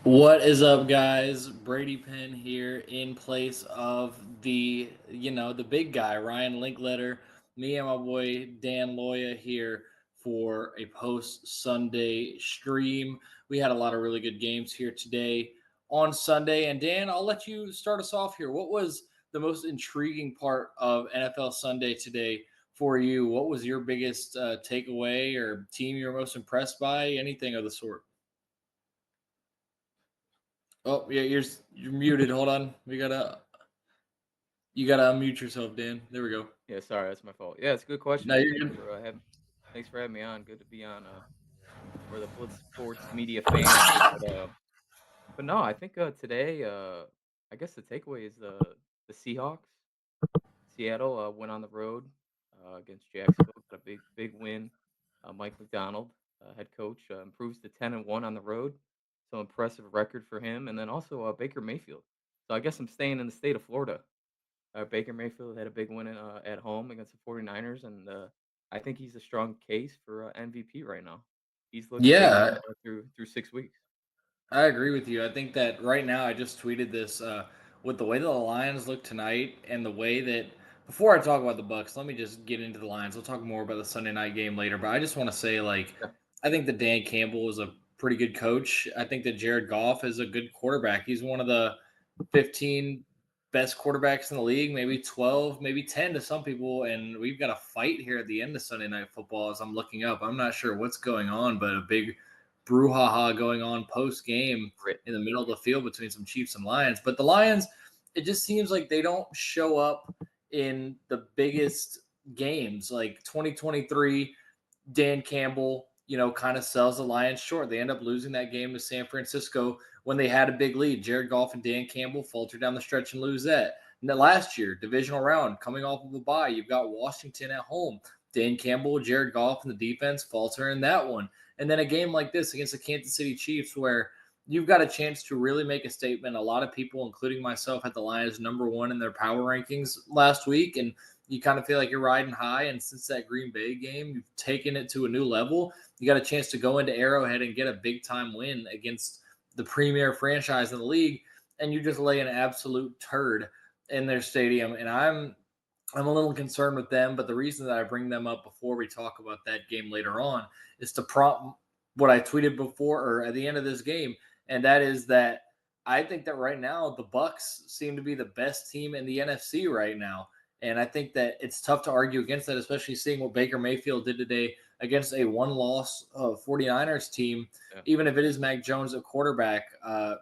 What is up, guys? Brady Penn here in place of the big guy, Ryan Linkletter. Me and my boy Dan Loya here for a post Sunday stream. We had a lot of really good games here today on Sunday. And Dan, I'll let you start us off here. What was the most intriguing part of NFL Sunday today for you? What was your biggest takeaway or team you were most impressed by? Anything of the sort? Oh, yeah, you're muted. Hold on. You gotta unmute yourself, Dan. There we go. Yeah, sorry, that's my fault. Yeah, it's a good question. Now you're Thanks good. for having me on. Good to be on for the Blitz Sports Media fans. But no, I think today I guess the takeaway is the Seahawks. Seattle went on the road against Jacksonville, got a big win. Mike McDonald, head coach, improves to 10-1 on the road. So impressive record for him, and then also Baker Mayfield. So I guess I'm staying in the state of Florida. Baker Mayfield had a big win at home against the 49ers, and I think he's a strong case for MVP right now. He's looked great Yeah, through 6 weeks. I agree with you. I think that right now, I just tweeted this with the way that the Lions look tonight and the way that. Before I talk about the Bucks, let me just get into the Lions. We'll talk more about the Sunday night game later. But I just want to say, like, Yeah, I think that Dan Campbell is a pretty good coach. I think that Jared Goff is a good quarterback. He's one of the 15 best quarterbacks in the league, maybe 12, maybe 10 to some people. And we've got a fight here at the end of Sunday Night Football as I'm looking up. I'm not sure what's going on, but a big brouhaha going on post game grit. in the middle of the field between some Chiefs and Lions. But the Lions, it just seems like they don't show up in the biggest games. Like 2023, Dan Campbell, kind of sells the Lions short. They end up losing that game to San Francisco when they had a big lead. Jared Goff and Dan Campbell falter down the stretch and lose that. And then last year, divisional round, coming off of a bye, you've got Washington at home. Dan Campbell, Jared Goff, and the defense falter in that one. And then a game like this against the Kansas City Chiefs, where you've got a chance to really make a statement. A lot of people, including myself, had the Lions number one in their power rankings last week. And you kind of feel like you're riding high. And since that Green Bay game, you've taken it to a new level. You got a chance to go into Arrowhead and get a big time win against the premier franchise in the league. And you just lay an absolute turd in their stadium. And I'm a little concerned with them, but the reason that I bring them up before we talk about that game later on is to prompt what I tweeted before or at the end of this game, and that is that I think that right now the Bucs seem to be the best team in the NFC right now. And I think that it's tough to argue against that, especially seeing what Baker Mayfield did today against a one-loss 49ers team. Yeah, Even if it is Mac Jones at quarterback,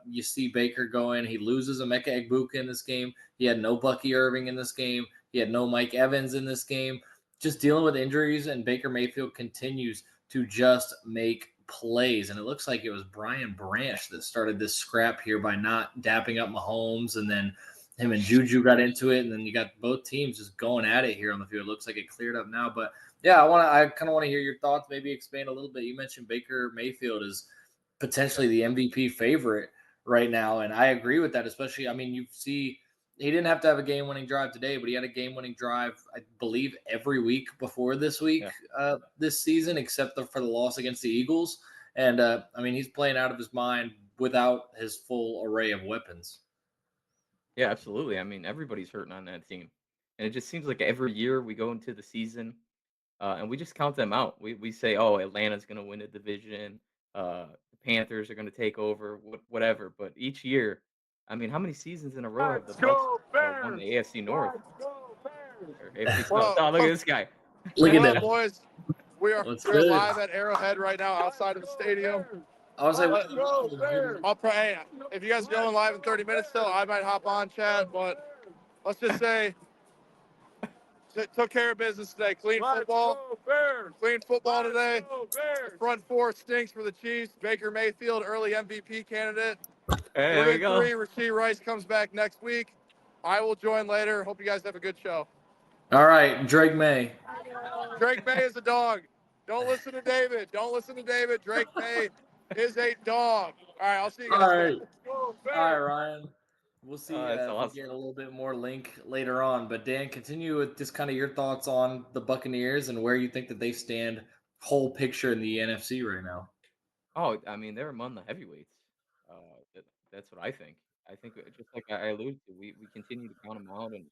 you see Baker going. He loses Emeka Egbuka in this game. He had no Bucky Irving in this game. He had no Mike Evans in this game. Just dealing with injuries, and Baker Mayfield continues to just make plays. And it looks like it was Brian Branch that started this scrap here by not dapping up Mahomes, and then him and Juju got into it, and then you got both teams just going at it here on the field. It looks like it cleared up now, but yeah, I kind of want to hear your thoughts. Maybe expand a little bit. You mentioned Baker Mayfield is yeah, potentially the MVP favorite right now, and I agree with that. Especially, I mean, you see he didn't have to have a game-winning drive today, but he had a game-winning drive, I believe, every week before this week, yeah, this season, except for the loss against the Eagles. And I mean, he's playing out of his mind without his full array of weapons. yeah. Absolutely. I mean, everybody's hurting on that team, and it just seems like every year we go into the season and we just count them out. We say, "Oh, Atlanta's going to win a division. The Panthers are going to take over. Whatever." But each year, I mean, how many seasons in a row have the Let's Bucks go won Bears! the AFC North Let's go Bears! or AFC What South? up? Oh, look at this guy. Look at What up, that. boys? We are What's we are good? live at Arrowhead right now, outside of the stadium. I was like, Let's go Bears! Hey, if you guys are going live in 30 minutes still, I might hop on chat, but let's just say took care of business today. Clean football today. The front four stinks for the Chiefs. Baker Mayfield, early MVP candidate. Hey, there Three we and go. three. Rasheed Rice comes back next week. I will join later. Hope you guys have a good show. all right, Drake May. Drake May is a dog. Don't listen to David. Don't listen to David. Drake May is a dog. All right, I'll see you All guys right, soon. all right, Ryan. We'll see That's if we awesome. get a little bit more link later on. But Dan, continue with just kind of your thoughts on the Buccaneers and where you think that they stand whole picture in the NFC right now. Oh, I mean, they're among the heavyweights. That's what I think. I think just like I alluded to, we continue to count them out, and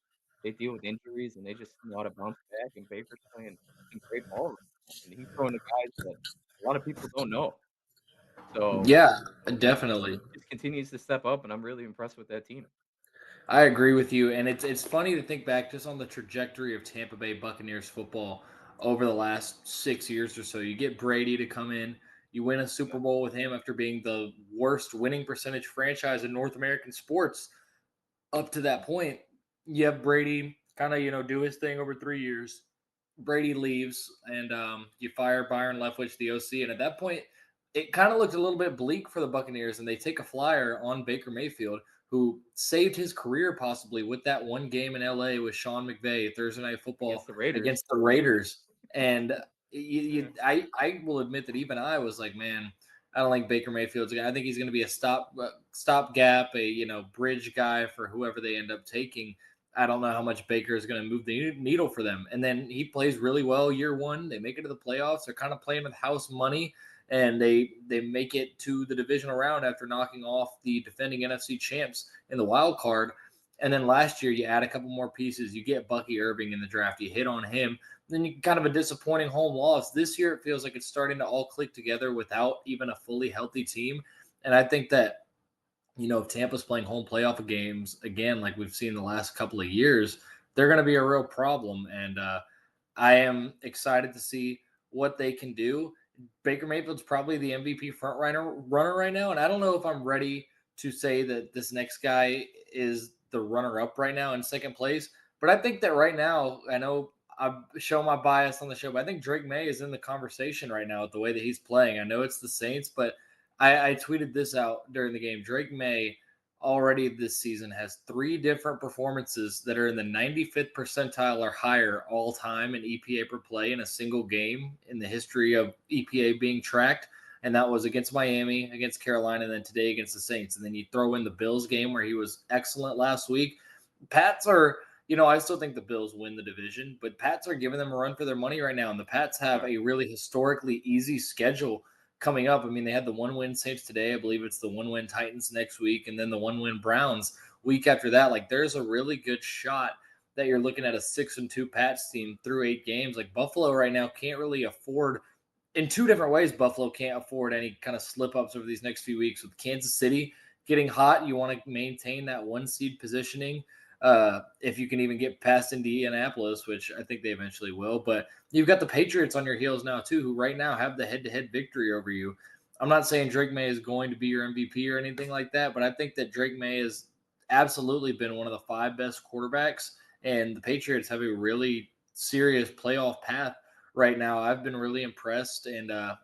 they deal with injuries, and they just know how to bounce back. And Baker's playing some great ball, right now, and he's throwing to guys that a lot of people don't know. So Yeah, he definitely. just continues to step up, and I'm really impressed with that team. I agree with you, and it's funny to think back just on the trajectory of Tampa Bay Buccaneers football over the last 6 years or so. You get Brady to come in, you win a Yeah, Super Bowl with him after being the worst winning percentage franchise in North American sports up to that point. You have Brady kind of do his thing over 3 years. Brady leaves, and you fire Byron Leftwich, the OC, and at that point, it kind of looked a little bit bleak for the Buccaneers, and they take a flyer on Baker Mayfield, who saved his career possibly with that one game in LA with Sean McVay Thursday Night Football against the Raiders. against the Raiders, and Yeah, I will admit that even I was like, man, I don't think Baker Mayfield's I think he's going to be a stopgap, a bridge guy for whoever they end up taking. I don't know how much Baker is going to move the needle for them. And then he plays really well year one. They make it to the playoffs. They're kind of playing with house money, and they make it to the divisional round after knocking off the defending NFC champs in the wild card. And then last year, you add a couple more pieces. You get Bucky Irving in the draft. You hit on him. Then you kind of a disappointing home loss. This year, it feels like it's starting to all click together without even a fully healthy team. And I think that if Tampa's playing home playoff games again, like we've seen the last couple of years, they're going to be a real problem. And I am excited to see what they can do. Baker Mayfield's probably the MVP runner right now, and I don't know if I'm ready to say that this next guy is the runner up right now in second place. But I think that right now, I know I've shown my bias on the show, but I think Drake May is in the conversation right now with the way that he's playing. I know it's the Saints, but I tweeted this out during the game. Drake May already this season has three different performances that are in the 95th percentile or higher all time in EPA per play in a single game in the history of EPA being tracked. And that was against Miami, against Carolina, and then today against the Saints. And then you throw in the Bills game where he was excellent last week. Pats are, I still think the Bills win the division, but Pats are giving them a run for their money right now. And the Pats have yeah. a really historically easy schedule coming up. I mean, they had the one win Saints today. I believe it's the one win Titans next week, and then the one win Browns week after that. Like, there's a really good shot that you're looking at a 6-2 Pats team through 8 games. Like, Buffalo right now can't really afford, in two different ways, Buffalo can't afford any kind of slip ups over these next few weeks. With Kansas City getting hot, you want to maintain that one seed positioning. If you can even get past Indianapolis, which I think they eventually will. But you've got the Patriots on your heels now, too, who right now have the head to head victory over you. I'm not saying Drake May is going to be your MVP or anything like that, but I think that Drake May has absolutely been one of the 5 best quarterbacks, and the Patriots have a really serious playoff path right now. I've been really impressed, and I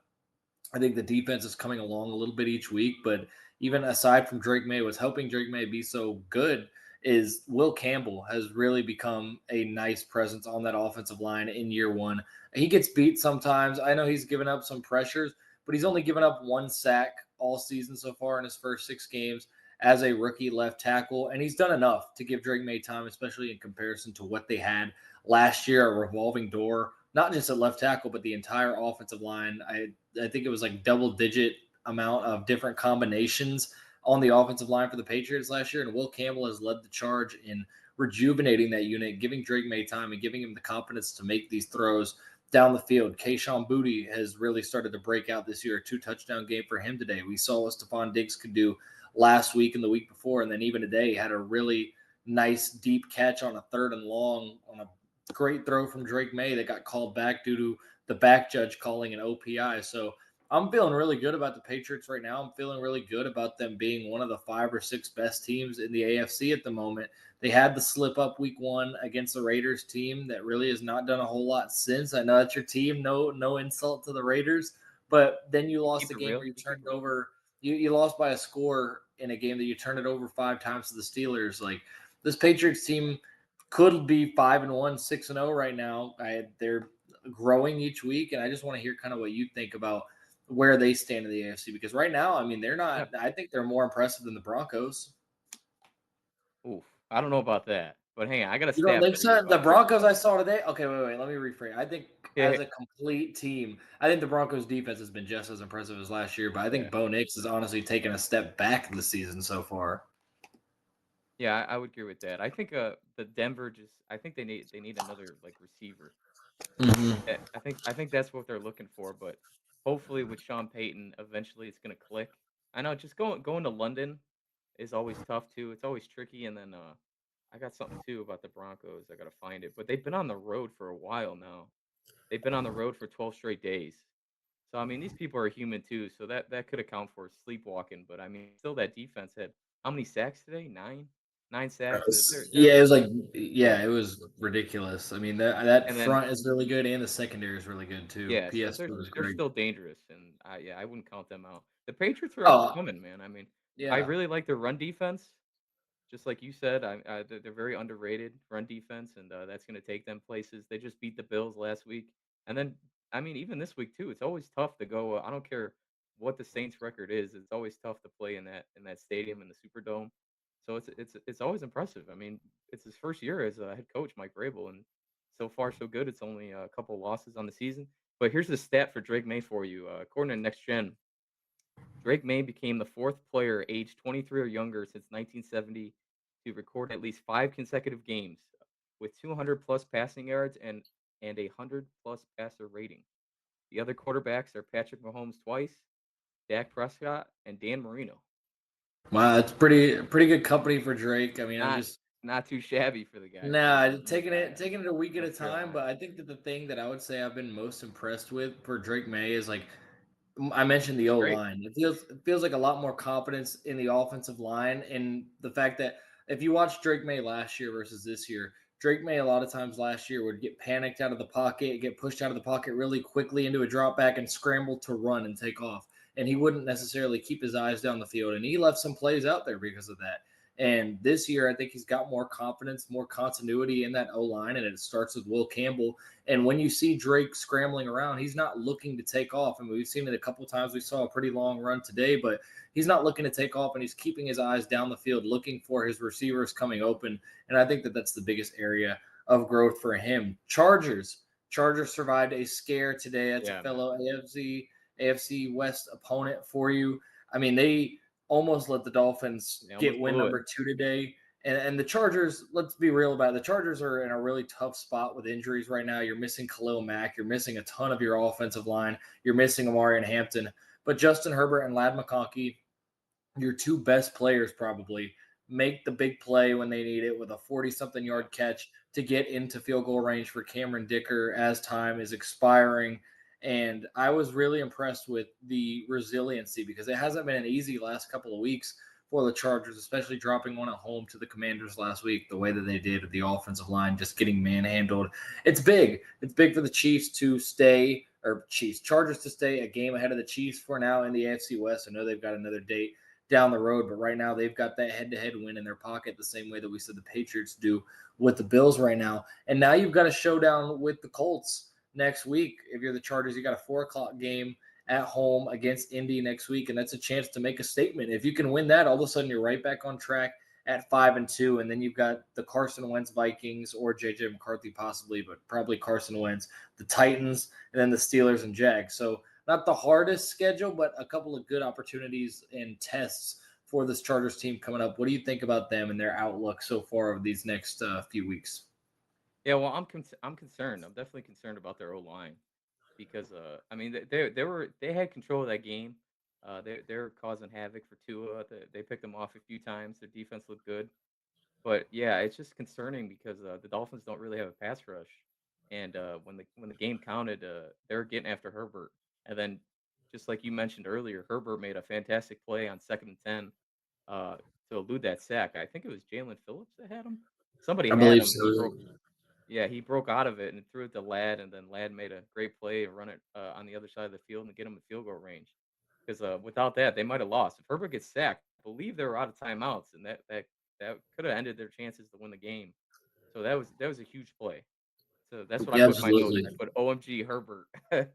think the defense is coming along a little bit each week, but even aside from Drake May, what's helping Drake May be so good is Will Campbell has really become a nice presence on that offensive line in year one. He gets beat sometimes. I know he's given up some pressures, but he's only given up 1 sack all season so far in his first 6 games as a rookie left tackle. And he's done enough to give Drake May time, especially in comparison to what they had last year, a revolving door, not just at left tackle, but the entire offensive line. I think it was like double digit amount of different combinations on the offensive line for the Patriots last year. And Will Campbell has led the charge in rejuvenating that unit, giving Drake May time and giving him the confidence to make these throws down the field. Kayshon Boutte has really started to break out this year. A 2-touchdown game for him today. We saw what Stephon Diggs could do last week and the week before. And then even today had a really nice deep catch on a 3rd and long on a great throw from Drake May that got called back due to the back judge calling an OPI. So I'm feeling really good about the Patriots right now. I'm feeling really good about them being one of the 5 or 6 best teams in the AFC at the moment. They had the slip up week one against the Raiders team that really has not done a whole lot since. I know that's your team. No insult to the Raiders, but then you lost Keep the it game real. where you Keep it turned real. over. You lost by a score in a game that you turned it over 5 times to the Steelers. Like, this Patriots team could be 5-1, 6-0 right now. They're growing each week, and I just want to hear kind of what you think about where they stand in the AFC, because right now, I mean, they're Yeah. not. I think they're more impressive than the Broncos. Oof. I don't know about that, but hang on, I got a You don't stat think for you so? The about Drake Broncos May. I saw today. Okay, wait. Let me rephrase. I think Yeah, as a complete team. I think the Broncos defense has been just as impressive as last year, but I yeah, think Bo Nix has honestly taken a step back this season so far. yeah. I would agree with that. I think the Denver just I think they need another like receiver. Hmm. I think that's what they're looking for, but hopefully with Sean Payton, eventually it's gonna click. I know just going to London is always tough too. It's always tricky, and then I got something too about the Broncos. I gotta find it, but they've been on the road for a while now. They've been on the road for 12 straight days. So I mean, these people are human too, so that could account for sleepwalking. But I mean, still that defense had how many sacks today? Nine sacks. They're Yeah, it was like yeah, yeah, it was ridiculous. I mean that and then front is really good and the secondary is really good too. yeah, so PS they're was they're great. still dangerous, and I wouldn't count them out. The Patriots are up and Oh coming, man. I mean, I yeah. really like their run defense. Just like you said, they're very underrated run defense, and that's going to take them places. They just beat the Bills last week, and then I mean even this week too. It's always tough to go. I don't care what the Saints' record is. It's always tough to play in that stadium in the Superdome. So it's always impressive. I mean, it's his first year as a head coach, Mike Vrabel, and so far so good. It's only a couple losses on the season. But here's the stat for Drake May for you. According to Next Gen, Drake May became the fourth player aged 23 or younger since 1970 to record at least 5 consecutive games with 200 plus passing yards and a 100 plus passer rating. The other quarterbacks are Patrick Mahomes twice, Dak Prescott, and Dan Marino. Wow, that's pretty good company for Drake. I mean, I'm Not just not too shabby for the guy too. nah, He's from taking it a week at a North time, but Carolina. I think that the thing that I would say I've been most impressed with for Drake May is like I mentioned the He's O great. line. It feels like a lot more confidence in the offensive line, and the fact that if you watch Drake May last year versus this year, Drake May a lot of times last year would get panicked out of the pocket, get pushed out of the pocket really quickly into a drop back, and scramble to run and take off. And he wouldn't necessarily keep his eyes down the field, and he left some plays out there because of that. And this year, I think he's got more confidence, more continuity in that O line, and it starts with Will Campbell. And when you see Drake scrambling around, he's not looking to take off. I mean, we've seen it a couple of times. We saw a pretty long run today, but he's not looking to take off, and he's keeping his eyes down the field, looking for his receivers coming open. And I think that that's the biggest area of growth for him. Chargers survived a scare today. That's a Yeah, man. fellow AFC West opponent for you. I mean, they almost let the Dolphins They get almost win blew it. number two today. And the Chargers, let's be real about it. The Chargers are in a really tough spot with injuries right now. You're missing Khalil Mack. You're missing a ton of your offensive line. You're missing Amari and Hampton. But Justin Herbert and Lad McConkey, your two best players probably, make the big play when they need it with a 40-something Yeah. yard catch to get into field goal range for Cameron Dicker as time is expiring. And I was really impressed with the resiliency because it hasn't been an easy last couple of weeks for the Chargers, especially dropping one at home to the Commanders last week, the way that they did with the offensive line, just getting manhandled. It's big. It's big for the Chiefs to stay, or Chargers to stay a game ahead of the Chiefs for now in the AFC West. I know they've got another date down the road, but right now they've got that head-to-head win in their pocket the same way that we said the Patriots do with the Bills right now. And now you've got a showdown with the Colts next week. If you're the Chargers, you got a 4 o'clock game at home against Indy next week, and that's a chance to make a statement. If you can win that, all of a sudden you're right back on track at 5-2, and then you've got the Carson Wentz Vikings or JJ McCarthy possibly, but probably Carson Wentz, the Titans, and then the Steelers and Jags. So not the hardest schedule, but a couple of good opportunities and tests for this Chargers team coming up. What do you think about them and their outlook so far over these next few weeks? Yeah, well, I'm concerned. I'm definitely concerned about their O line. Because I mean they had control of that game. They're causing havoc for Tua. They picked them off a few times. Their defense looked good, but yeah, it's just concerning because the Dolphins don't really have a pass rush, and when the game counted, they were getting after Herbert, and then just like you mentioned earlier, Herbert made a fantastic play on 2nd and 10 uh, to elude that sack. I think it was Jalen Phillips that had him. Somebody I had believe him, and he so. broke yeah, he broke out of it and threw it to Ladd, and then Ladd made a great play and run it on the other side of the field and get him in field goal range. Because without that, they might have lost. If Herbert gets sacked, I believe they were out of timeouts, and that could have ended their chances to win the game. So that was a huge play. So that's what I Yeah, put in my notes. absolutely. I put OMG Herbert. 'Cause,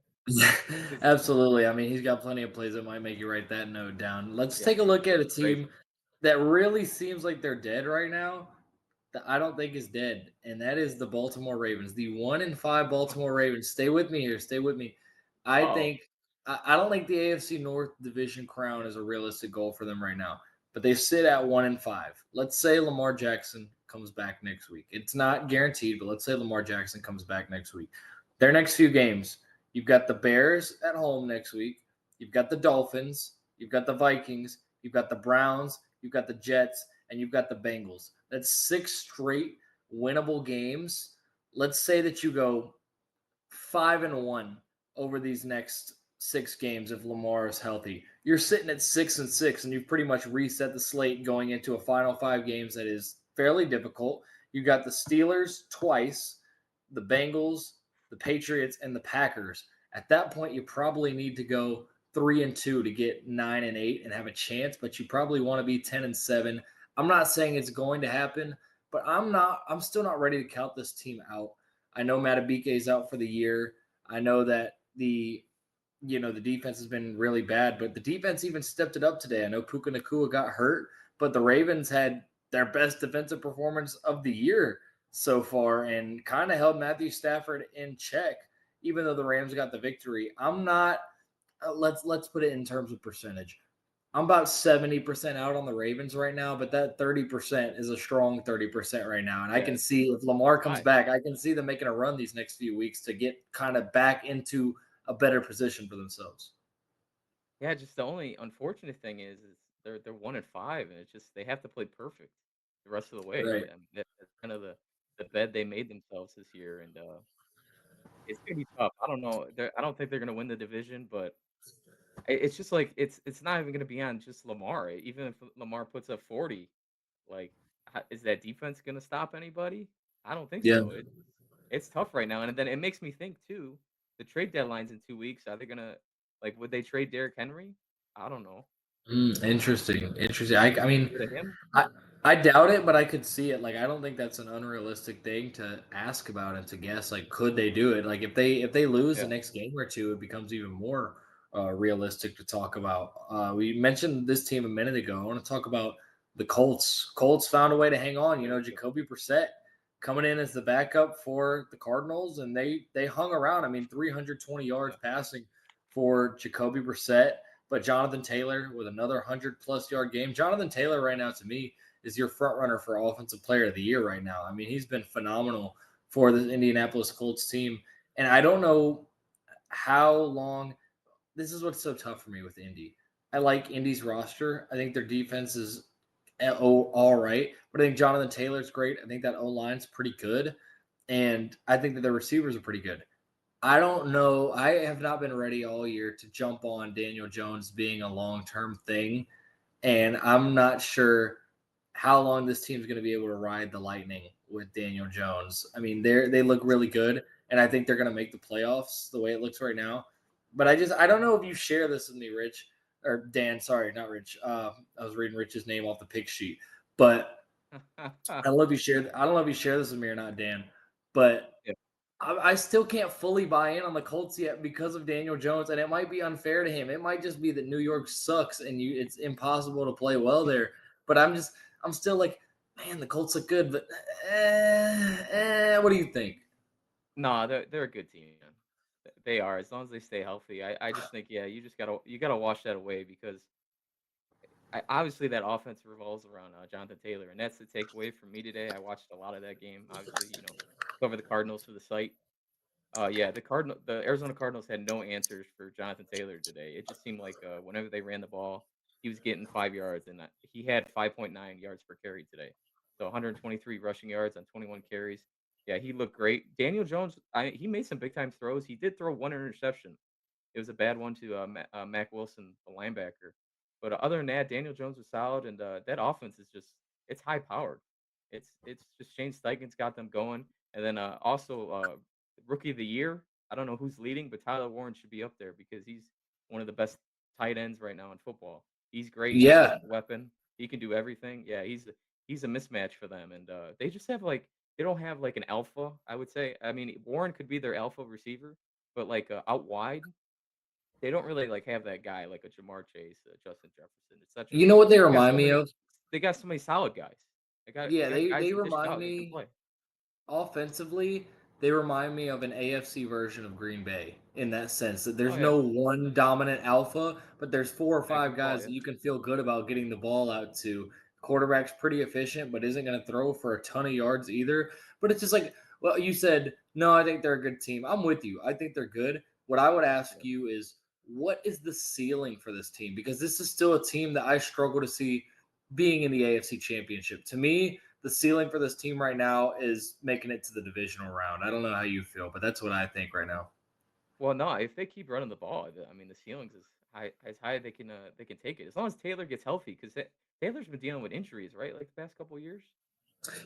Absolutely. I mean, he's got plenty of plays that might make you write that note down. Let's yeah, take a look at a crazy. team that really seems like they're dead right now. that I don't think is dead, and that is the Baltimore Ravens, the 1-5 Baltimore Ravens. Stay with me here. Stay with me. I Oh, think I don't think the AFC North division crown is a realistic goal for them right now, but they sit at 1-5. Let's say Lamar Jackson comes back next week. It's not guaranteed, but let's say Lamar Jackson comes back next week. Their next few games, you've got the Bears at home next week. You've got the Dolphins. You've got the Vikings. You've got the Browns. You've got the Jets and you've got the Bengals. That's 6 straight winnable games. Let's say that you go 5-1 over these next 6 games if Lamar is healthy. You're sitting at 6-6, and you've pretty much reset the slate going into a final 5 games that is fairly difficult. You got the Steelers twice, the Bengals, the Patriots, and the Packers. At that point, you probably need to go 3-2 to get 9-8 and have a chance, but you probably want to be 10-7. I'm not saying it's going to happen, but I'm still not ready to count this team out. I know Matabike is out for the year. I know that the defense has been really bad, but the defense even stepped it up today. I know Puka Nakua got hurt, but the Ravens had their best defensive performance of the year so far and kind of held Matthew Stafford in check, even though the Rams got the victory. I'm not. Let's put it in terms of percentage. I'm about 70% out on the Ravens right now, but that 30% is a strong 30% right now. And I yeah, can see if Lamar comes high. back, I can see them making a run these next few weeks to get kind of back into a better position for themselves. Yeah, just the only unfortunate thing is they're 1-5, and it's just they have to play perfect the rest of the way. Right. That's kind of the bed they made themselves this year, and it's gonna be tough. I don't know. I don't think they're gonna win the division, but it's just like it's not even gonna be on just Lamar. Even if Lamar puts up 40, like is that defense gonna stop anybody? I don't think Yeah. so. It's tough right now, and then it makes me think too. The trade deadline's in 2 weeks. Are they gonna would they trade Derrick Henry? I don't know. Interesting. Interesting. I Get mean, rid of him? I I doubt it, but I could see it. Like I don't think that's an unrealistic thing to ask about and to guess. Like, could they do it? Like if they lose the Yeah. next game or two, it becomes even more realistic to talk about. We mentioned this team a minute ago. I want to talk about the Colts. Colts found a way to hang on. There we go. Jacoby Brissett coming in as the backup for the Cardinals, and they hung around. I mean, 320 yards Yeah. passing for Jacoby Brissett. But Jonathan Taylor with another 100+ yard game. Jonathan Taylor right now to me is your front runner for offensive player of the year right now. I mean, he's been phenomenal for the Indianapolis Colts team. And I don't know how long this is what's so tough for me with Indy. I like Indy's roster. I think their defense is all right, but I think Jonathan Taylor's great. I think that O line's pretty good, and I think that their receivers are pretty good. I don't know. I have not been ready all year to jump on Daniel Jones being a long term thing, and I'm not sure how long this team's going to be able to ride the lightning with Daniel Jones. I mean, they look really good, and I think they're going to make the playoffs the way it looks right now. But I don't know if you share this with me, Rich or Dan. Sorry, not Rich. I was reading Rich's name off the pick sheet, but I don't know if you share this with me or not, Dan. But Yeah. I still can't fully buy in on the Colts yet because of Daniel Jones, and it might be unfair to him. It might just be that New York sucks and it's impossible to play well there. But I'm still like, man, the Colts look good, but what do you think? No, they're a good team, man. They are, as long as they stay healthy. I just think, yeah, you gotta wash that away because obviously that offense revolves around Jonathan Taylor, and that's the takeaway from me today. I watched a lot of that game. Obviously, cover the Cardinals for the site. Yeah, the Arizona Cardinals had no answers for Jonathan Taylor today. It just seemed like whenever they ran the ball, he was getting 5 yards, and he had 5.9 yards per carry today. So 123 rushing yards on 21 carries. Yeah, he looked great. Daniel Jones, he made some big time throws. He did throw one interception. It was a bad one to Mac Wilson, the linebacker. But other than that, Daniel Jones was solid, and that offense is just it's high powered. It's just Shane Steichen's got them going, and then also rookie of the year. I don't know who's leading, but Tyler Warren should be up there because he's one of the best tight ends right now in football. He's great. He's such Yeah, a weapon. He can do everything. Yeah, he's a mismatch for them, and they just have they don't have like an alpha. I would say. I mean, Warren could be their alpha receiver, but out wide, they don't really have that guy like a Jamar Chase, Justin Jefferson, etc. you know what they They got remind so me many. of? They got so many solid guys. Yeah, they got guys they that dish it remind out that can me play. offensively, they remind me of an AFC version of Green Bay in that sense that Oh there's yeah, no one dominant alpha, but there's four or yeah, five good call. guys Yeah, that you can feel good about getting the ball out to. Quarterback's pretty efficient, but isn't going to throw for a ton of yards either. But it's just like, well, you said, no, I think they're a good team. I'm with you. I think they're good. What I would ask yeah. you is, what is the ceiling for this team? Because this is still a team that I struggle to see being in the AFC Championship. To me, the ceiling for this team right now is making it to the divisional round. I don't know how you feel, but that's what I think right now. Well, no, if they keep running the ball, I mean, the ceilings is high as high they can take it as long as Taylor gets healthy. Because Taylor's been dealing with injuries, right? Like the past couple of years.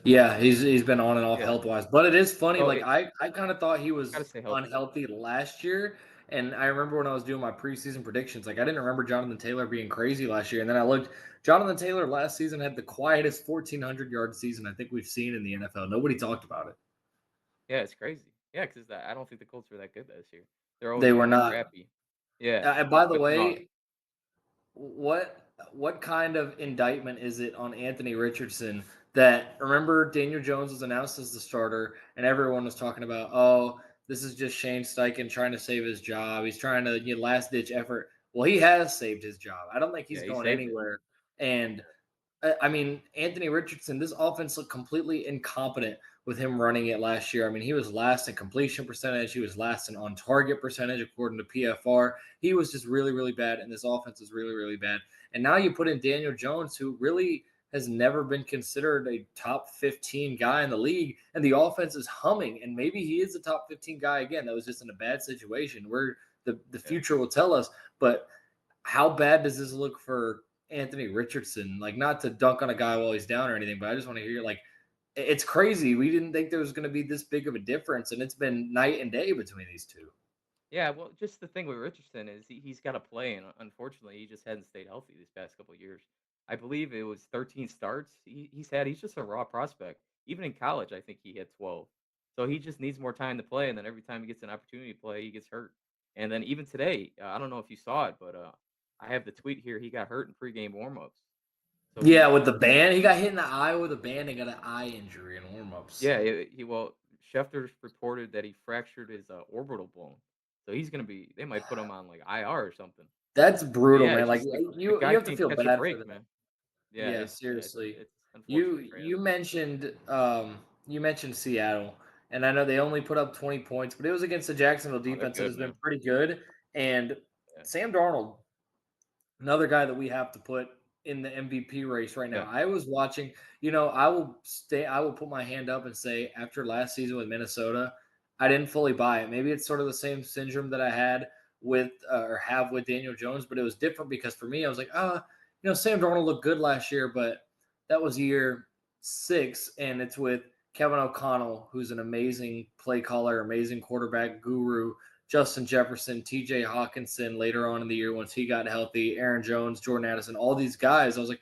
Yeah, he's been on and off Yeah. health wise, but it is funny. So Like it I kind of thought he gotta was stay healthy. unhealthy last year, and I remember when I was doing my preseason predictions, like I didn't remember Jonathan Taylor being crazy last year, and then I looked. Jonathan Taylor last season had the quietest 1,400-yard season I think we've seen in the NFL. Nobody talked about it. Yeah, it's crazy. Yeah, because I don't think the Colts were that good this year. They're They always were really not. scrappy. Yeah, And by the but no, way, what kind of indictment is it on Anthony Richardson that remember Daniel Jones was announced as the starter and everyone was talking about, oh, this is just Shane Steichen trying to save his job. He's trying to get last ditch effort. Well, he has saved his job. I don't think he's yeah, he going saved it. anywhere. And I mean, Anthony Richardson, this offense looked completely incompetent with him running it last year. I mean, he was last in completion percentage. He was last in on target percentage, according to PFR. He was just really, really bad. And this offense is really, really bad. And now you put in Daniel Jones, who really has never been considered a top 15 guy in the league. And the offense is humming. And maybe he is a top 15 guy again. That was just in a bad situation where the Yeah. future will tell us. But how bad does this look for Anthony Richardson? Like, not to dunk on a guy while he's down or anything, but I just want to hear like it's crazy. We didn't think there was going to be this big of a difference, and it's been night and day between these two. Yeah, well, just the thing with Richardson is he's got to play, and unfortunately, he just hasn't stayed healthy these past couple of years. I believe it was 13 starts he's just a raw prospect. Even in college, I think he had 12. So he just needs more time to play, and then every time he gets an opportunity to play, he gets hurt. And then even today, I don't know if you saw it, but I have the tweet here. He got hurt in pregame warmups. So Yeah, with the band, he got hit in the eye with a band and got an eye injury in warmups. yeah, well, Schefter reported that he fractured his orbital bone. So he's gonna be. They might put him on like IR or something. That's But brutal, yeah, man. it's Like just the you guy have to can't feel catch a bad for break, them. man. Yeah, Yeah, seriously. it's You unfortunate for him. you mentioned you mentioned Seattle, and I know they only put up 20 points, but it was against the Jacksonville Oh, they're defense that good, has been man. pretty good. And Yeah, Sam Darnold, another guy that we have to put in the MVP race right now. yeah, I was watching, I will put my hand up and say after last season with Minnesota, I didn't fully buy it. Maybe it's sort of the same syndrome that I had with or have with Daniel Jones, but it was different because for me, I was like, Sam Darnold looked good last year, but that was year 6, and it's with Kevin O'Connell, who's an amazing play caller, amazing quarterback guru, Justin Jefferson, TJ Hawkinson later on in the year once he got healthy, Aaron Jones, Jordan Addison, all these guys. I was like,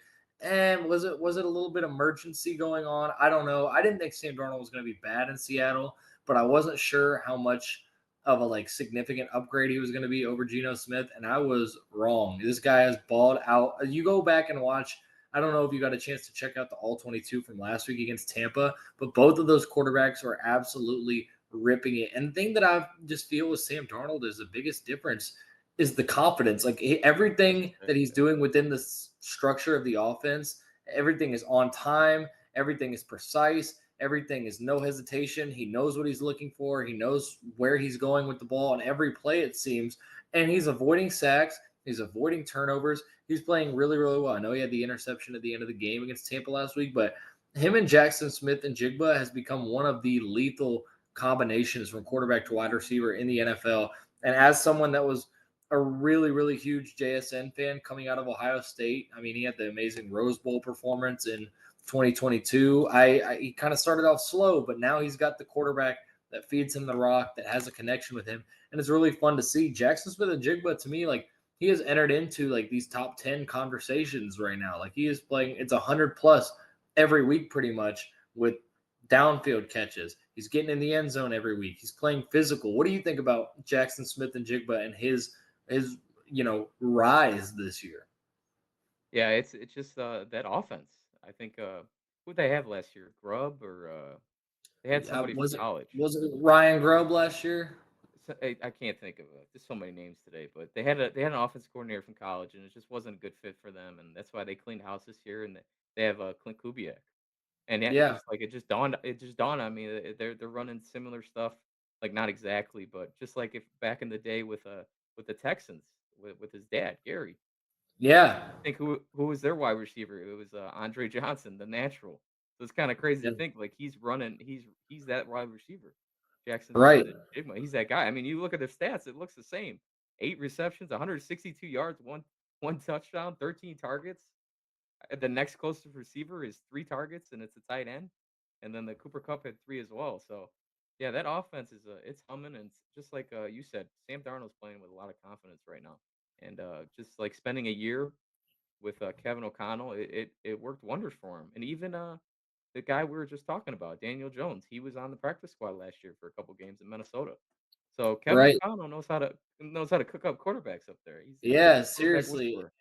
was it a little bit of emergency going on? I don't know. I didn't think Sam Darnold was going to be bad in Seattle, but I wasn't sure how much of a like significant upgrade he was going to be over Geno Smith, and I was wrong. This guy has balled out. You go back and watch. I don't know if you got a chance to check out the All 22 from last week against Tampa, but both of those quarterbacks were absolutely ripping it. And the thing that I just feel with Sam Darnold is the biggest difference is the confidence. Like hundred everything that percent. he's Yeah, doing within the structure of the offense, everything is on time, everything is precise, everything is no hesitation. He knows what he's looking for, he knows where he's going with the ball on every play, it seems. And he's avoiding sacks, he's avoiding turnovers. He's playing really, really well. I know he had the interception at the end of the game against Tampa last week, but him and Jackson Smith and Jigba has become one of the lethal combinations from quarterback to wide receiver in the NFL. And as someone that was a really, really huge JSN fan coming out of Ohio State, I mean, he had the amazing Rose Bowl performance in 2022. He kind of started off slow, but now he's got the quarterback that feeds him the rock, that has a connection with him, and it's really fun to see. Jackson Smith and Jigba, to me, like he has entered into like these top 10 conversations right now. Like he is playing, it's 100 plus every week pretty much with downfield catches. He's getting in the end zone every week. He's playing physical. What do you think about Jackson Smith and Jigba and his rise this year? yeah. It's just that offense. I think Who'd they have last year? Grubb or, they had Yeah, somebody from college. was it Ryan Grubb last year? So, I can't think of, there's so many names today, but they had an offense coordinator from college, and it just wasn't a good fit for them, and that's why they cleaned house this year, and they have, Clint Kubiak. And yeah, it Yeah, just like it just dawned on me that they're running similar stuff, like, not exactly, but just like if back in the day with the Texans, with his dad, Gary. yeah, Think who was their wide receiver? It was, Andre Johnson, the natural. So it's kinda crazy yeah, to think, like, he's that wide receiver. right. The Jigma, he's that guy. I mean, you look at their stats, it looks the same. 8 receptions, 162 yards, 1 touchdown, 13 targets. The next closest receiver is 3 targets, and it's a tight end, and then the Cooper Kupp had 3 as well, so, yeah, that offense is, it's humming, and just like, you said, Sam Darnold's playing with a lot of confidence right now, and, just, like, spending a year with, Kevin O'Connell, it worked wonders for him, and even, the guy we were just talking about, Daniel Jones, he was on the practice squad last year for a couple games in Minnesota. So Kevin Right. O'Connell knows how to cook up quarterbacks up there. He's Yeah, a quarterback seriously. whisperer.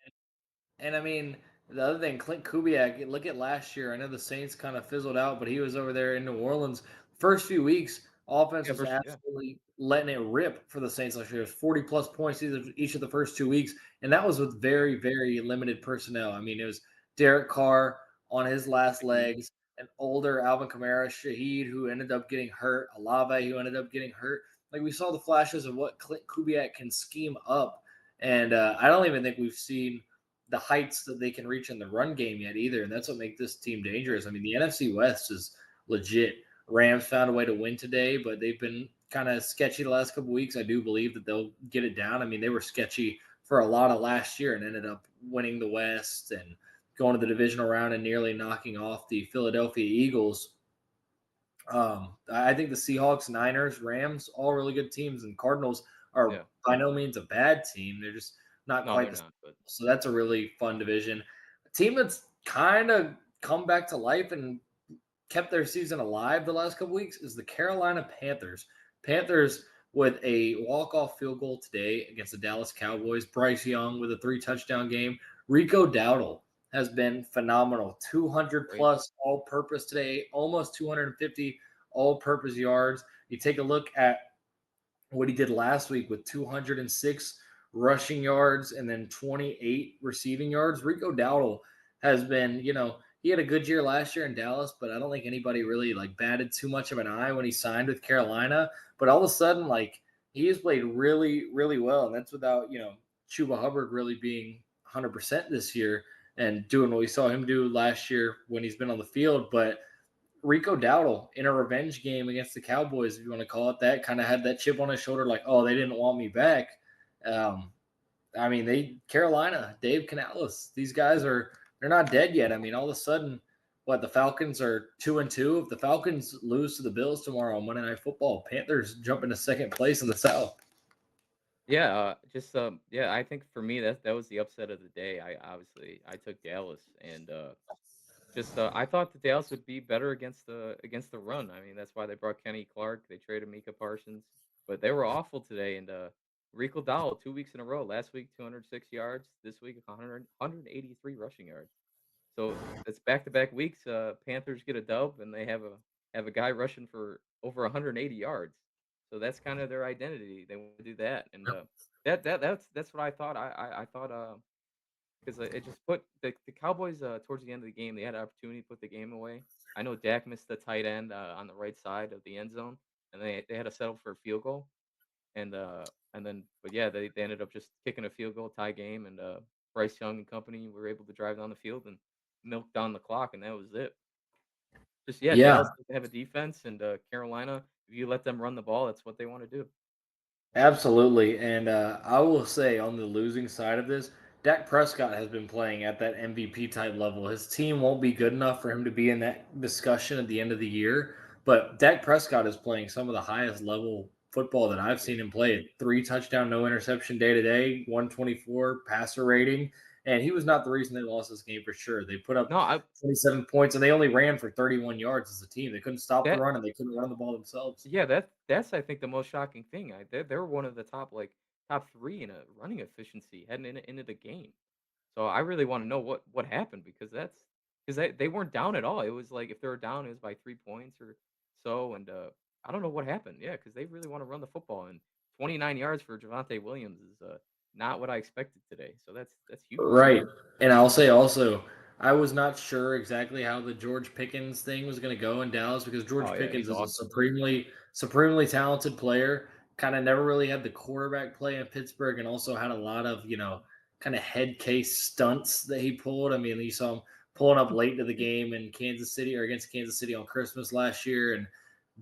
And I mean, the other thing, Clint Kubiak, look at last year. I know the Saints kind of fizzled out, but he was over there in New Orleans. First few weeks, offense Yeah, was versus yeah. absolutely letting it rip for the Saints last year. It was 40 plus points each of the first 2 weeks. And that was with very, very limited personnel. I mean, it was Derek Carr on his last Mhm. legs, an older Alvin Kamara, Shaheed, who ended up getting hurt, Alave, who ended up getting hurt. Like we saw the flashes of what Clint Kubiak can scheme up. And I don't even think we've seen the heights that they can reach in the run game yet either, and that's what makes this team Yeah. dangerous. I mean, the NFC West is legit. Rams found a way to win today, but they've been kind of sketchy the last couple weeks. I do believe that they'll get it down. I mean, they were sketchy for a lot of last year and ended up winning the West and going to the divisional round and nearly knocking off the Philadelphia Eagles. I think the Seahawks, Niners, Rams, all really good teams, and Cardinals are Yeah. by no means a bad team. They're just not No, quite they're the same. not, but So that's a really fun division. A team that's kind of come back to life and kept their season alive the last couple weeks is the Carolina Panthers. Panthers with a walk-off field goal today against the Dallas Cowboys. Bryce Young with a 3 touchdown game. Rico Dowdle has been phenomenal. 200 great. plus all-purpose today, almost 250 all-purpose yards. You take a look at what he did last week with 206 rushing yards and then 28 receiving yards. Rico Dowdle has been, he had a good year last year in Dallas, but I don't think anybody really like batted too much of an eye when he signed with Carolina. But all of a sudden, like he has played really, really well, and that's without Chuba Hubbard really being 100% this year and doing what we saw him do last year when he's been on the field. But Rico Dowdle in a revenge game against the Cowboys, if you want to call it that, kind of had that chip on his shoulder, like, oh, they didn't want me back. Um, I mean, Carolina, Dave Canales, these guys they're not dead yet. I mean, all of a sudden, what the Falcons are 2-2. If the Falcons lose to the Bills tomorrow on Monday Night Football, Panthers jump into second place in the South. Yeah, just, yeah, I think for me, that was the upset of the day. I took Dallas, and, just, I thought that Dallas would be better against the run. I mean, that's why they brought Kenny Clark. They traded Mika Parsons, but they were awful today. And Rico Dowdle 2 weeks in a row. Last week 206 yards. This week 183 rushing yards. So it's back to back weeks. Panthers get a dub, and they have a guy rushing for over 180 yards. So that's kind of their identity. They want to do that, and that's what I thought. I thought, 'cause, it just put the Cowboys, towards the end of the game, they had an opportunity to put the game away. I know Dak missed the tight end, on the right side of the end zone, and they had to settle for a field goal, and then but, yeah, they ended up just kicking a field goal, tie game, and, Bryce Young and company were able to drive down the field and milk down the clock, and that was it. Just yeah, Yeah, Dallas doesn't have a defense, and, Carolina, if you let them run the ball, that's what they wanna do. absolutely. And I will say on the losing side of this, Dak Prescott has been playing at that MVP type level. His team won't be good enough for him to be in that discussion at the end of the year. But Dak Prescott is playing some of the highest level football that I've seen him play. 3 touchdown, no interception day to day, 124 passer rating. And he was not the reason they lost this game for sure. They put up No, I 27 points and they only ran for 31 yards as a team. They couldn't stop the that run and they couldn't run the ball themselves. yeah, that's I think the most shocking thing. They're one of the top, like, top 3 in a running efficiency heading into the game. So I really wanna know what happened because 'Cause they weren't down at all. It was like if they were down, it was by 3 points or so, and, I don't know what happened. Yeah, because they really wanna run the football, and 29 yards for Javonte Williams is, not what I expected today, so that's huge. Right. And I'll say also, I was not sure exactly how the George Pickens thing was going to go in Dallas because Oh, George yeah, Pickens he's is a awesome. supremely talented player. Kind of never really had the quarterback play in Pittsburgh, and also had a lot of kind of head case stunts that he pulled. I mean, you saw him pulling up late to the game in Kansas City or against Kansas City on Christmas last year, and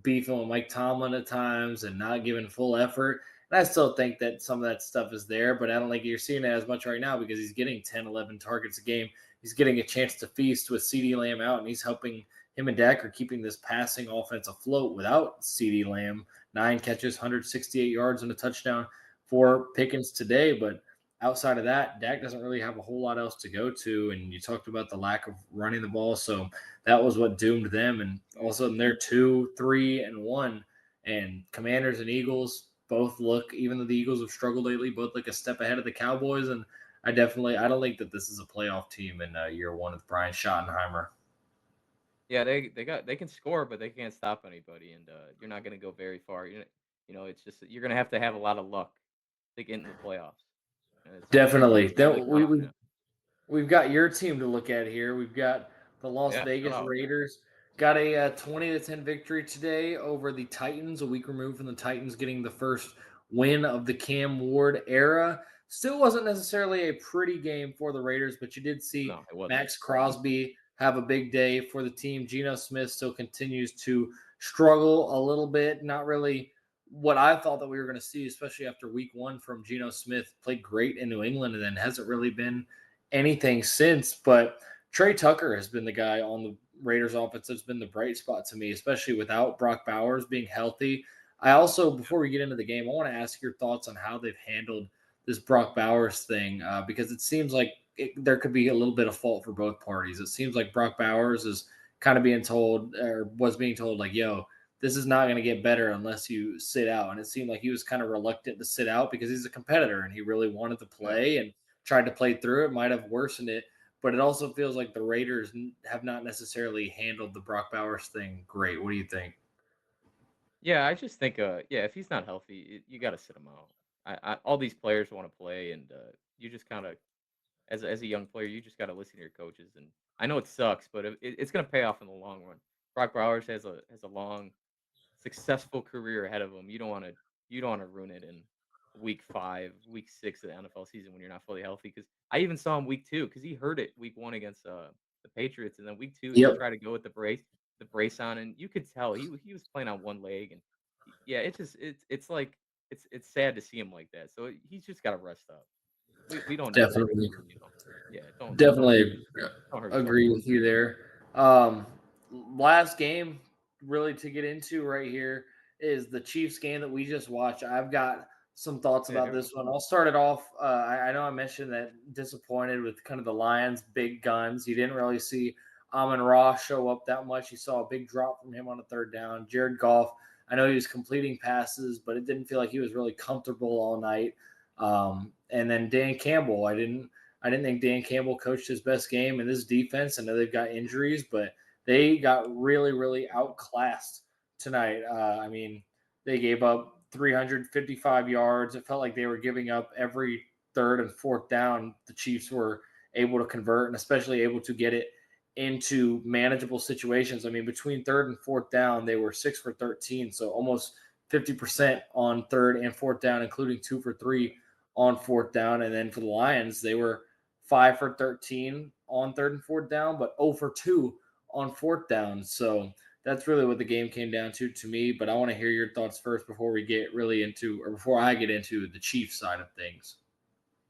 beefing with Mike Tomlin at times and not giving full effort. And I still think that some of that stuff is there, but I don't think you're seeing it as much right now because he's getting 10, 11 targets a game. He's getting a chance to feast with CD Lamb out, and he's helping him and Dak are keeping this passing offense afloat without CD Lamb. 9 catches, 168 yards, and a touchdown for Pickens today. But outside of that, Dak doesn't really have a whole lot else to go to. And you talked about the lack of running the ball. So that was what doomed them. And all of a Yeah. sudden they're 2, 3, and 1. And Commanders and Eagles both look, even though the Eagles have struggled lately, both like a step ahead of the Cowboys. And I don't think that this is a playoff team in year one with Brian Schottenheimer. Yeah, they can score, but they can't stop anybody, and, you're not gonna go very far. It's just that you're gonna have to have a lot of luck to get into the playoffs, and it's Definitely. extremely Then confident. we've got your team to look at here. We've got the Las Yeah, shout Vegas out. Raiders. Got a 20-10 victory today over the Titans, a week removed from the Titans getting the first win of the Cam Ward era. Still wasn't necessarily a pretty game for the Raiders, but you did see No, it wasn't. Max Crosby have a big day for the team. Geno Smith still continues to struggle a little bit. Not really what I thought that we were going to see, especially after week one from Geno Smith. Played great in New England and then hasn't really been anything since. But Trey Tucker has been the guy on the Raiders offense that's been the bright spot to me, especially without Brock Bowers being healthy. I also, before we get into the game, I want to ask your thoughts on how they've handled this Brock Bowers thing because it seems like there could be a little bit of fault for both parties. It seems like Brock Bowers is kind of being told or was being told like, yo, this is not going to get better unless you sit out. And it seemed like he was kind of reluctant to sit out because he's a competitor and he really wanted to Yeah. play and tried to play through it, might have worsened it. But it also feels like the Raiders have not necessarily handled the Brock Bowers thing great. What do you think? Yeah, I just think, yeah, if he's not healthy, you gotta sit him out. All these players wanna play, and, you just kinda as a young player, you just gotta listen to your coaches, and I know it sucks, but it's gonna pay off in the long run. Brock Bowers has a long successful career ahead of him. You don't wanna ruin it in week 5, week 6 of the NFL season when you're not fully healthy. Because I even saw him week 2 because he hurt it week 1 against, the Patriots, and then week 2, he Yep, tried to go with the brace on, and you could tell he was playing on one leg, and yeah, it's like it's sad to see him like that. So he's just gotta rest up. We don't need that definitely. pressure. Yeah, Definitely don't hurt yourself. agree with you there. Last game, really to get into right here, is the Chiefs game that we just watched. I've got some thoughts Yeah, about here we go. this one. I'll start it off. I know I mentioned that disappointed with kind of the Lions' big guns. You didn't really see Amon Ra show up that much. You saw a big drop from him on a third down. Jared Goff, I know he was completing passes, but it didn't feel like he was really comfortable all night. And then Dan Campbell, I didn't think Dan Campbell coached his best game in this defense. I know they've got injuries, but they got really, really outclassed tonight. I mean, they gave up 355 yards. It felt like they were giving up every third and fourth down. The Chiefs were able to convert and especially able to get it into manageable situations. I mean, between third and fourth down, they were 6 for 13, so almost 50% on third and fourth down, including 2 for 3 on fourth down. And then for the Lions, they were 5 for 13 on third and fourth down, but 0 for 2 on fourth down. So that's really what the game came down to me. But I want to hear your thoughts first before we get really into, or before I get into the Chiefs side of things.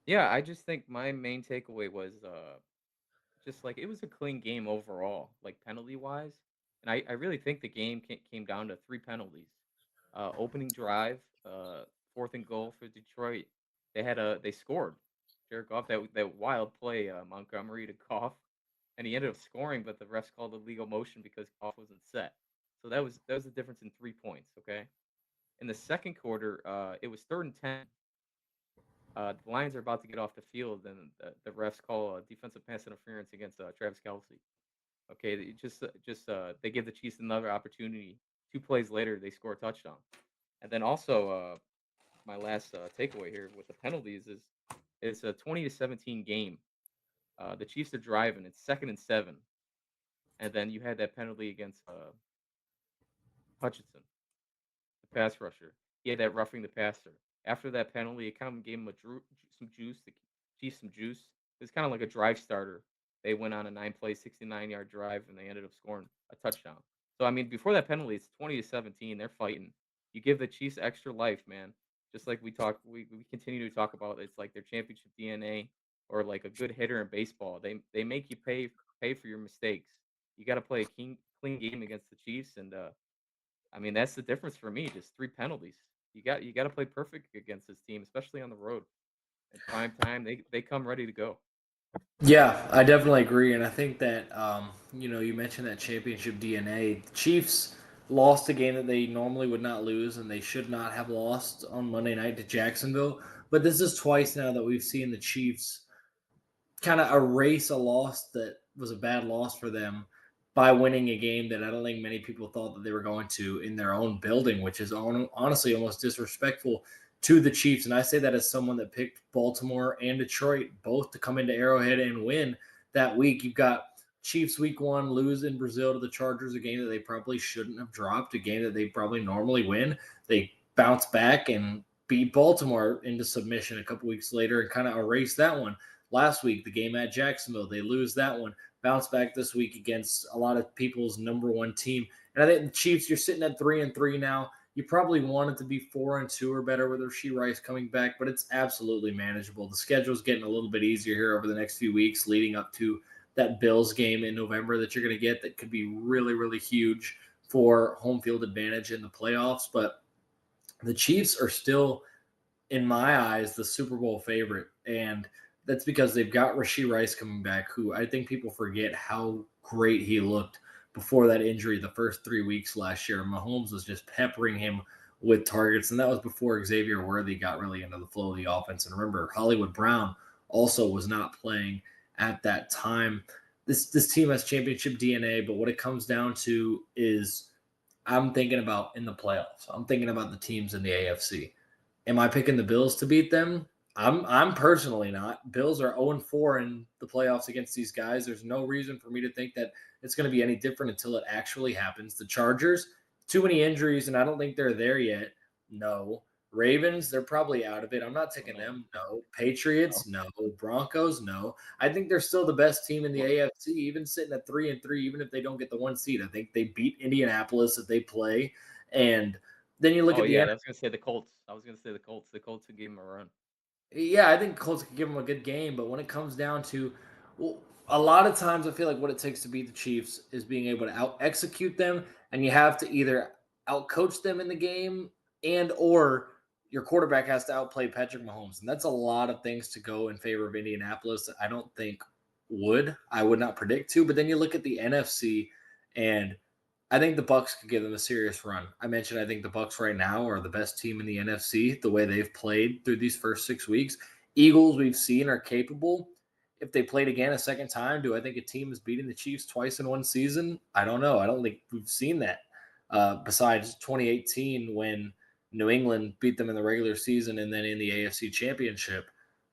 Yeah, I just think my main takeaway was, just like it was a clean game overall, like penalty wise, and I really think the game came down to 3 penalties. Opening drive, 4th and goal for Detroit. They scored. Jared Goff, that wild play, Montgomery to Goff, and he ended up scoring, but the refs called illegal motion because Goff wasn't set. So that was the difference in 3 points. Okay, in the second quarter, it was 3rd and 10. The Lions are about to get off the field, and the refs call a defensive pass interference against Travis Kelsey. Okay, they give the Chiefs another opportunity. 2 plays later, they score a touchdown. And then also, my last takeaway here with the penalties is it's a 20-17 game. The Chiefs are driving. It's 2nd and 7, and then you had that penalty against Hutchinson, the pass rusher. He had that roughing the passer. After that penalty, it kind of gave him some juice, the Chiefs some juice. It's kind of like a drive starter. They went on a 9-play, 69-yard drive, and they ended up scoring a touchdown. So I mean, before that penalty, it's 20-17. They're fighting. You give the Chiefs extra life, man. Just like we continue to talk about. It's like their championship DNA, or like a good hitter in baseball. They make you pay for your mistakes. You got to play a clean game against the Chiefs, and I mean, that's the difference for me. Just 3 penalties. You got to play perfect against this team, especially on the road. At prime time, they come ready to go. Yeah, I definitely agree, and I think that you mentioned that championship DNA. The Chiefs lost a game that they normally would not lose, and they should not have lost on Monday night to Jacksonville. But this is twice now that we've seen the Chiefs kind of erase a loss that was a bad loss for them by winning a game that I don't think many people thought that they were going to in their own building, which is honestly almost disrespectful to the Chiefs. And I say that as someone that picked Baltimore and Detroit both to come into Arrowhead and win that week. You've got Chiefs week 1 lose in Brazil to the Chargers, a game that they probably shouldn't have dropped, a game that they probably normally win. They bounce back and beat Baltimore into submission a couple weeks later and kind of erase that one. Last week, the game at Jacksonville, they lose that one. Bounce back this week against a lot of people's number 1 team. And I think the Chiefs, you're sitting at 3-3 now. You probably want it to be 4-2 or better with Rashee Rice coming back, but it's absolutely manageable. The schedule's getting a little bit easier here over the next few weeks leading up to that Bills game in November that you're going to get that could be really, really huge for home field advantage in the playoffs. But the Chiefs are still, in my eyes, the Super Bowl favorite. And that's because they've got Rashee Rice coming back, who I think people forget how great he looked before that injury the first 3 weeks last year. Mahomes was just peppering him with targets, and that was before Xavier Worthy got really into the flow of the offense. And remember, Hollywood Brown also was not playing at that time. This team has championship DNA, but what it comes down to is I'm thinking about in the playoffs. I'm thinking about the teams in the AFC. Am I picking the Bills to beat them? I'm personally not. Bills are 0-4 in the playoffs against these guys. There's no reason for me to think that it's going to be any different until it actually happens. The Chargers, too many injuries, and I don't think they're there yet. No. Ravens, they're probably out of it. I'm not Oh, taking no. them. No. No. Patriots, no. Broncos, no. I think they're still the best team in the AFC, even sitting at 3-3, even if they don't get the 1 seed. I think they beat Indianapolis if they play. And then you look Oh at the yeah, I was gonna say the Colts. I was gonna say the Colts. The Colts who gave him a run. Yeah, I think Colts could give them a good game, but when it comes down to, well, a lot of times I feel like what it takes to beat the Chiefs is being able to out execute them, and you have to either out coach them in the game and or your quarterback has to outplay Patrick Mahomes, and that's a lot of things to go in favor of Indianapolis. I don't think I would not predict to, but then you look at the NFC and I think the Bucs could give them a serious run. I mentioned I think the Bucs right now are the best team in the NFC, the way they've played through these first 6 weeks. Eagles we've seen are capable. If they played again a second time, do I think a team is beating the Chiefs twice in one season? I don't know. I don't think we've seen that. Besides 2018 when New England beat them in the regular season and then in the AFC Championship.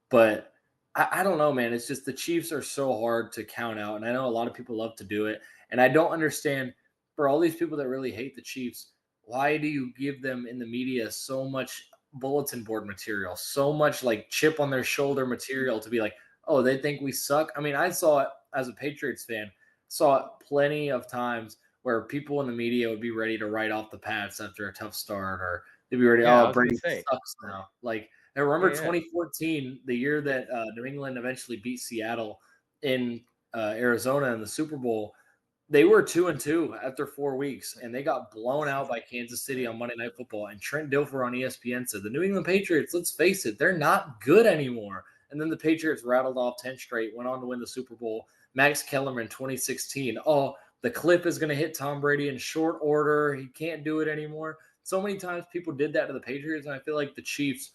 But I don't know, man. It's just the Chiefs are so hard to count out. And I know a lot of people love to do it. And I don't understand for all these people that really hate the Chiefs, why do you give them in the media so much bulletin board material, so much like chip on their shoulder material to be like, oh, they think we suck? I mean, I saw it as a Patriots fan, saw it plenty of times where people in the media would be ready to write off the Pats after a tough start, or they'd be ready, Yeah, I oh, was gonna Brady say. sucks now. Like, I Yeah, remember yeah. 2014, the year that New England eventually beat Seattle in Arizona in the Super Bowl. They were 2-2 after 4 weeks, and they got blown out by Kansas City on Monday Night Football. And Trent Dilfer on ESPN said, the New England Patriots, let's face it, they're not good anymore. And then the Patriots rattled off 10 straight, went on to win the Super Bowl. Max Kellerman, 2016. Oh, the clip is going to hit Tom Brady in short order. He can't do it anymore. So many times people did that to the Patriots, and I feel like the Chiefs,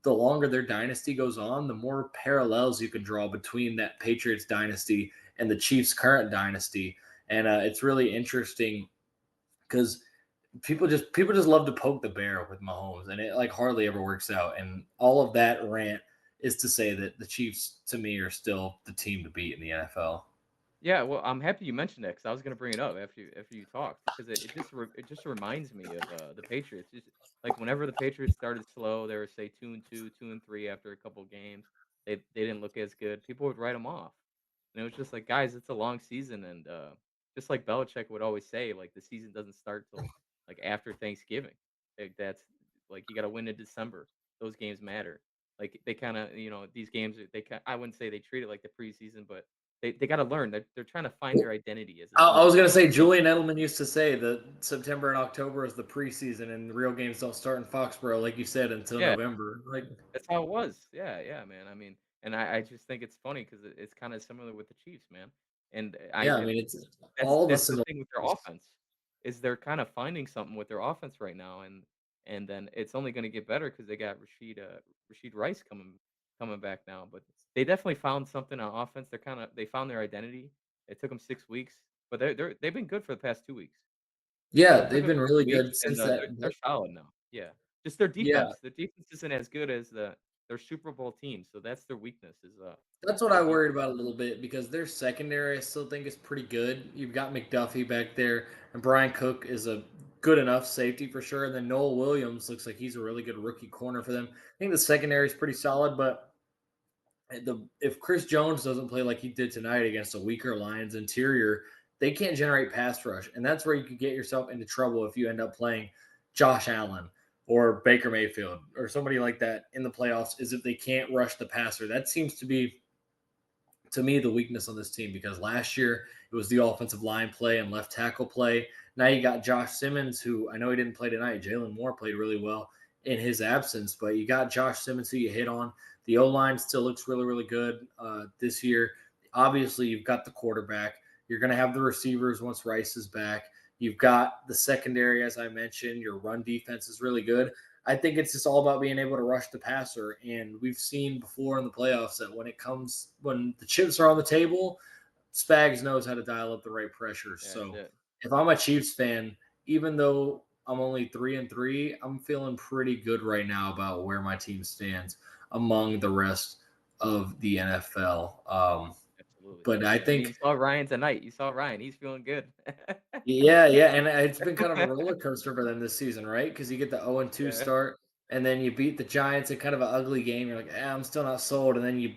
the longer their dynasty goes on, the more parallels you can draw between that Patriots dynasty and the Chiefs' current dynasty. and it's really interesting because people just love to poke the bear with Mahomes, and it like hardly ever works out. And all of that rant is to say that the Chiefs, to me, are still the team to beat in the NFL. Yeah, well, I'm happy you mentioned that because I was gonna bring it up after you talked because it just reminds me of the Patriots. Just like whenever the Patriots started slow, they were say 2-2, 2-3 after a couple games. They didn't look as good. People would write them off, and it was just like, guys, it's a long season, and just like Belichick would always say, like the season doesn't start till like after Thanksgiving. Like that's like you got to win in December. Those games matter. Like they kind of these games I wouldn't say they treat it like the preseason, but they gotta learn. They're trying to find their identity as a I team. was gonna say Julian Edelman used to say that September and October is the preseason, and the real games don't start in Foxborough, like you said, until Yeah, November. Like, that's how it was. Yeah, yeah, man. I mean, and I just think it's funny because it's kind of similar with the Chiefs, man. And yeah, I mean, it's that's all the that's the thing with their similarities. offense is they're kind of finding something with their offense right now, and then it's only going to get better because they got Rashid Rice coming back now. But they definitely found something on offense. They found their identity. It took them 6 weeks, but they've been good for the past 2 weeks. Yeah, It took they've them been 2 really weeks, good and, since that. they're solid now. Yeah. Just their Yeah, defense. Their defense isn't as good as their Super Bowl team, so that's their weakness that's what their I worried defense. about a little bit because their secondary I still think is pretty good. You've got McDuffie back there, and Brian Cook is a good enough safety for sure. And then Noel Williams looks like he's a really good rookie corner for them. I think the secondary is pretty solid, but if Chris Jones doesn't play like he did tonight against a weaker Lions interior, they can't generate pass rush, and that's where you could get yourself into trouble if you end up playing Josh Allen or Baker Mayfield or somebody like that in the playoffs. Is if they can't rush the passer. That seems to be, to me, the weakness on this team because last year it was the offensive line play and left tackle play. Now you got Josh Simmons, who I know he didn't play tonight. Jalen Moore played really well in his absence, but you got Josh Simmons, who you hit on. The O line still looks really, really good this year. Obviously, you've got the quarterback. You're going to have the receivers once Rice is back. You've got the secondary, as I mentioned. Your run defense is really good. I think it's just all about being able to rush the passer. And we've seen before in the playoffs that when the chips are on the table, Spags knows how to dial up the right pressure. Yeah, that's So it. if I'm a Chiefs fan, even though I'm only 3-3, I'm feeling pretty good right now about where my team stands among the rest of the NFL. Absolutely. But I I mean, you think saw Ryan tonight. You saw Ryan. He's feeling good. yeah, yeah, and it's been kind of a roller coaster for them this season, right? Because you get the 0-2 Yeah. start, and then you beat the Giants in kind of an ugly game. You're like, I'm still not sold, and then you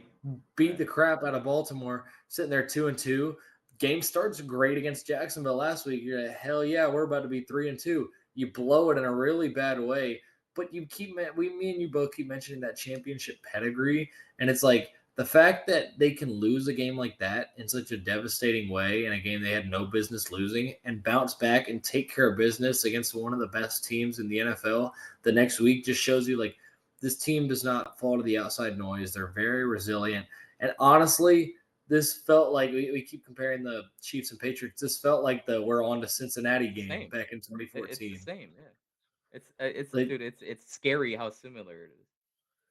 beat Right. the crap out of Baltimore, sitting there 2-2. Game starts great against Jacksonville last week. You're like, hell yeah, we're about to be 3-2. You blow it in a really bad way, but you keep me and you both keep mentioning that championship pedigree, and it's like the fact that they can lose a game like that in such a devastating way in a game they had no business losing and bounce back and take care of business against one of the best teams in the NFL the next week just shows you like this team does not fall to the outside noise. They're very resilient. And honestly, this felt like we keep comparing the Chiefs and Patriots. This felt like the we're on to Cincinnati The game same. back in It's the 2014. same. Yeah. It's Like dude. It's scary how similar it is.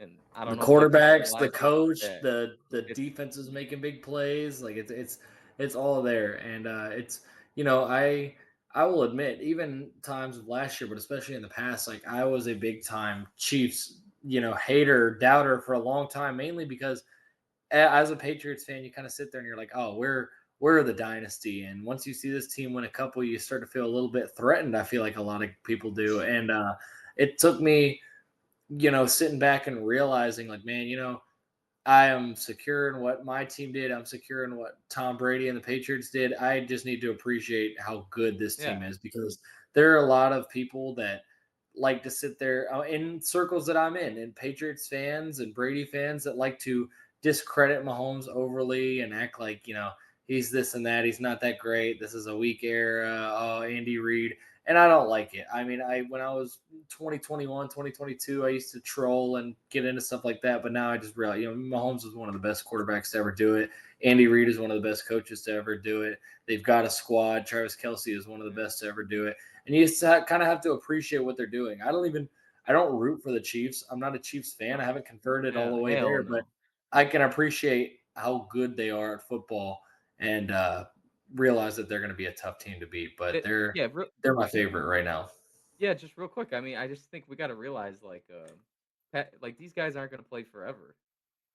And I the don't know if like people quarterbacks, the realize it. coach, Yeah. the It's defense is making big plays. Like it's all there, and it's I will admit, even times of last year, but especially in the past, like I was a big time Chiefs hater, doubter for a long time, mainly because as a Patriots fan, you kind of sit there and you're like, oh, we're the dynasty, and once you see this team win a couple, you start to feel a little bit threatened. I feel like a lot of people do, and it took me sitting back and realizing like, man, I am secure in what my team did. I'm secure in what Tom Brady and the Patriots did. I just need to appreciate how good this team yeah. is because there are a lot of people that like to sit there in circles that I'm in, and Patriots fans and Brady fans that like to discredit Mahomes overly and act like, he's this and that. He's not that great. This is a weak era. Oh, Andy Reid. And I don't like it. I mean, when I was 2021, 2022, I used to troll and get into stuff like that. But now I just realize, Mahomes is one of the best quarterbacks to ever do it. Andy Reid is one of the best coaches to ever do it. They've got a squad. Travis Kelce is one of the best to ever do it. And you just kind of have to appreciate what they're doing. I don't root for the Chiefs. I'm not a Chiefs fan. I No. haven't converted all Yeah. the way Hell there, but no. I can appreciate how good they are at football. And realize that they're going to be a tough team to beat, but they're Yeah, my favorite right now. yeah, just real quick. I mean, I just think we got to realize like these guys aren't going to play forever.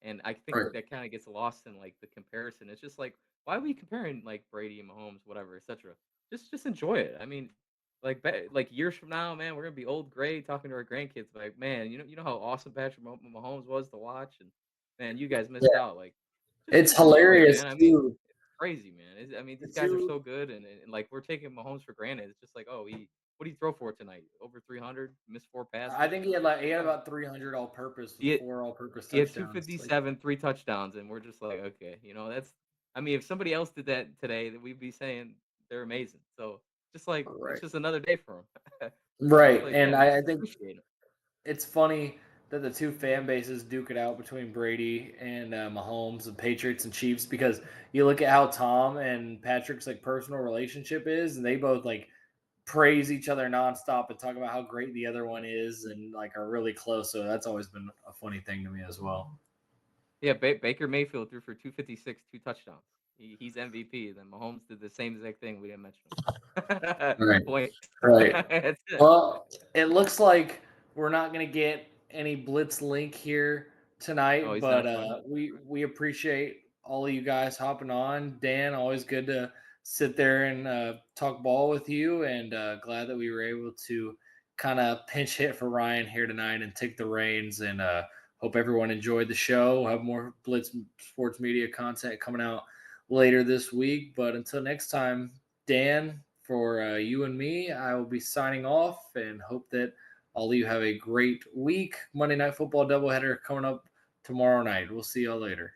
And I think Right. that kinda gets lost in, like, the comparison. It's just like, why are we comparing, like, Brady and Mahomes, whatever, etcetera? Just enjoy it. I mean, like, years from now, man, we're gonna be old, gray, talking to our grandkids, like, "Man, you know how awesome Patrick Mahomes was to watch, and, man, you guys missed Yeah. out." Like, It's just enjoy it, hilarious man. I mean, too. it's crazy, man. I mean, The these guys are two so good, and, like, we're taking Mahomes for granted. It's just like, "Oh, he what did he throw for tonight? Over 300? Missed 4 I passes?" think he Like, had "Oh." about 300 all purpose with He 4 all purpose he had touchdowns. Like 257, 3 touchdowns, and we're just like, "Okay," that's I mean, if somebody else did that today, then we'd be saying they're amazing. So, just like it's right. just another day for 'em. So it's Right. like, And yeah, man, I just think appreciate it. it's funny that the two fan bases duke it out between Brady and Mahomes and Patriots and Chiefs because you look at how Tom and Patrick's like personal relationship is, and they both like praise each other nonstop and talk about how great the other one is and like are really close. So that's always been a funny thing to me as well. Yeah, Baker Mayfield threw for 256, 2 touchdowns. He's MVP, then Mahomes did the same exact thing, we didn't mention him. Right. Point. Right. That's it. Well, it looks like we're not going to get any blitz link here Oh, tonight, he's but not joining? Okay. we appreciate all of you guys hopping on. Dan, always good to sit there and talk ball with you, and glad that we were able to kind of pinch hit for Ryan here tonight and take the reins. And hope everyone enjoyed the show. We'll have more Blitz Sports Media content coming out later this week. But until next time, Dan, for you and me, I will be signing off and hope that all of you have a great week. Monday Night Football doubleheader coming up tomorrow night. We'll see y'all later.